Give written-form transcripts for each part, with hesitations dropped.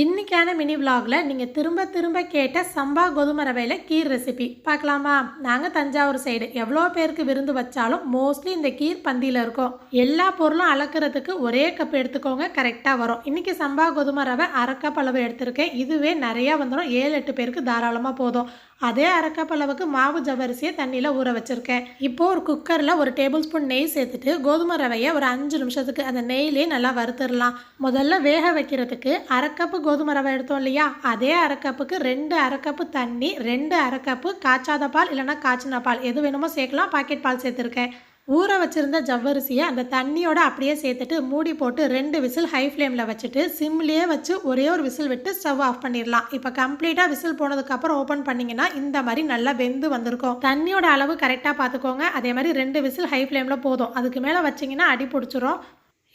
இன்னைக்கான மினி விலாகில் நீங்கள் திரும்ப திரும்ப கேட்ட சம்பா கோதுமை ரவையில் கீர் ரெசிபி பார்க்கலாமா? நாங்கள் தஞ்சாவூர் சைடு எவ்வளோ பேருக்கு விருந்து வச்சாலும் மோஸ்ட்லி இந்த கீர் பந்தியில் இருக்கும். எல்லா பொருளும் அளக்கிறதுக்கு ஒரே கப் எடுத்துக்கோங்க, கரெக்டாக வரும். இன்றைக்கி சம்பா கோதுமை ரவை அரை கப் அளவு எடுத்திருக்கேன். இதுவே நிறையா வந்துடும், 7-8 பேருக்கு தாராளமாக போதும். அதே அரை கப் அளவுக்கு மாவு ஜவ்வரிசியை தண்ணியில் ஊற வச்சுருக்கேன். இப்போது ஒரு குக்கரில் 1 டேபிள் ஸ்பூன் நெய் சேர்த்துட்டு கோதுமை ரவையை ஒரு 5 நிமிஷத்துக்கு அந்த நெய்லேயே நல்லா வறுத்துடலாம். முதல்ல வேக வைக்கிறதுக்கு அரை கப்பு கோதுமை ரவை எடுத்தோம் இல்லையா, அதே அரை கப்புக்கு 2 அரை கப்பு தண்ணி, 2 அரை கப்பு காய்ச்சாத பால் இல்லைனா காய்ச்சின பால் எது வேணுமோ சேர்க்கலாம். பாக்கெட் பால் சேர்த்துருக்கேன். ஊற வச்சுருந்த ஜவ்வரிசியை அந்த தண்ணியோட அப்படியே சேர்த்துட்டு மூடி போட்டு 2 விசில் ஹை ஃப்ளேமில் வச்சுட்டு சிம்லேயே வச்சு ஒரே ஒரு விசில் விட்டு ஸ்டவ் ஆஃப் பண்ணிடலாம். இப்போ கம்ப்ளீட்டாக விசில் போனதுக்கப்புறம் ஓப்பன் பண்ணிங்கன்னா இந்த மாதிரி நல்லா வெந்து வந்திருக்கும். தண்ணியோட அளவு கரெக்டாக பார்த்துக்கோங்க. அதே மாதிரி 2 விசில் ஹை ஃப்ளேமில் போதும். அதுக்கு மேலே வச்சிங்கன்னா அடி பிடிச்சிரும்.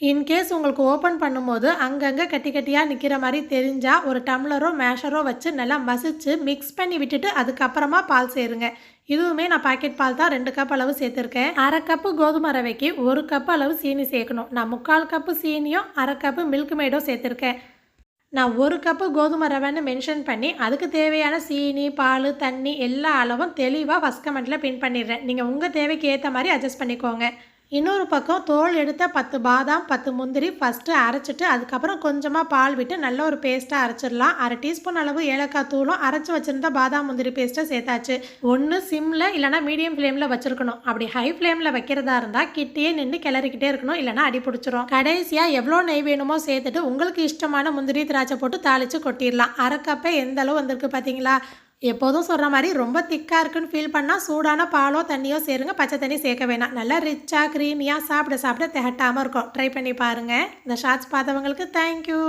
இன்கேஸ் உங்களுக்கு ஓப்பன் பண்ணும்போது அங்கங்கே கட்டி கட்டியாக நிற்கிற மாதிரி தெரிஞ்சால் ஒரு டம்ளரோ மேஷரோ வச்சு நல்லா மசிச்சு மிக்ஸ் பண்ணி விட்டுட்டு அதுக்கப்புறமா பால் சேருங்க. இதுவுமே நான் பாக்கெட் பால் தான் 2 கப் அளவு சேர்த்துருக்கேன். அரை கப்பு கோதுமை ரவைக்கு 1 கப் அளவு சீனி சேர்க்கணும். நான் 3/4 கப்பு சீனியும் அரை கப்பு மில்க் மேடும் சேர்த்துருக்கேன். நான் 1 கப்பு கோதுமை ரவைன்னு மென்ஷன் பண்ணி அதுக்கு தேவையான சீனி, பால், தண்ணி எல்லா அளவும் தெளிவாக ஃபஸ்ட் கமெண்ட்டில் பின் பண்ணிடுறேன். நீங்கள் உங்கள் தேவைக்கு ஏற்ற மாதிரி அட்ஜஸ்ட் பண்ணிக்கோங்க. இன்னொரு பக்கம் தோல் எடுத்த 10 பாதாம், 10 முந்திரி ஃபஸ்ட்டு அரைச்சிட்டு அதுக்கப்புறம் கொஞ்சமாக பால் விட்டு நல்ல ஒரு பேஸ்ட்டாக அரைச்சிடலாம். அரை டீஸ்பூன் அளவு ஏலக்காய் தூளும் அரைச்சி வச்சுருந்த பாதாம் முந்திரி பேஸ்ட்டை சேர்த்தாச்சு. ஒன்று சிம்மில் இல்லைனா மீடியம் ஃப்ளேமில் வச்சுருக்கணும். அப்படி ஹை ஃப்ளேமில் வைக்கிறதா இருந்தால் கிட்டேயே நின்று கிளறிக்கிட்டே இருக்கணும், இல்லைனா அடி பிடிச்சிரும். கடைசியாக எவ்வளோ நெய் வேணுமோ சேர்த்துட்டு உங்களுக்கு இஷ்டமான முந்திரி திராட்சை போட்டு தாளித்து கொட்டிடலாம். அரை கப்பை எந்த அளவு வந்திருக்கு பார்த்தீங்களா? எப்போதும் சொல்கிற மாதிரி ரொம்ப திக்காக இருக்குன்னு ஃபீல் பண்ணால் சூடான பாலோ தண்ணியோ சேருங்க. பச்சை தண்ணி சேர்க்க வேணாம். நல்லா ரிச்சாக க்ரீமியாக சாப்பிட திகட்டாமல் இருக்கும். ட்ரை பண்ணி பாருங்கள். இந்த ஷார்ட்ஸ் பார்த்தவங்களுக்கு தேங்க்யூ.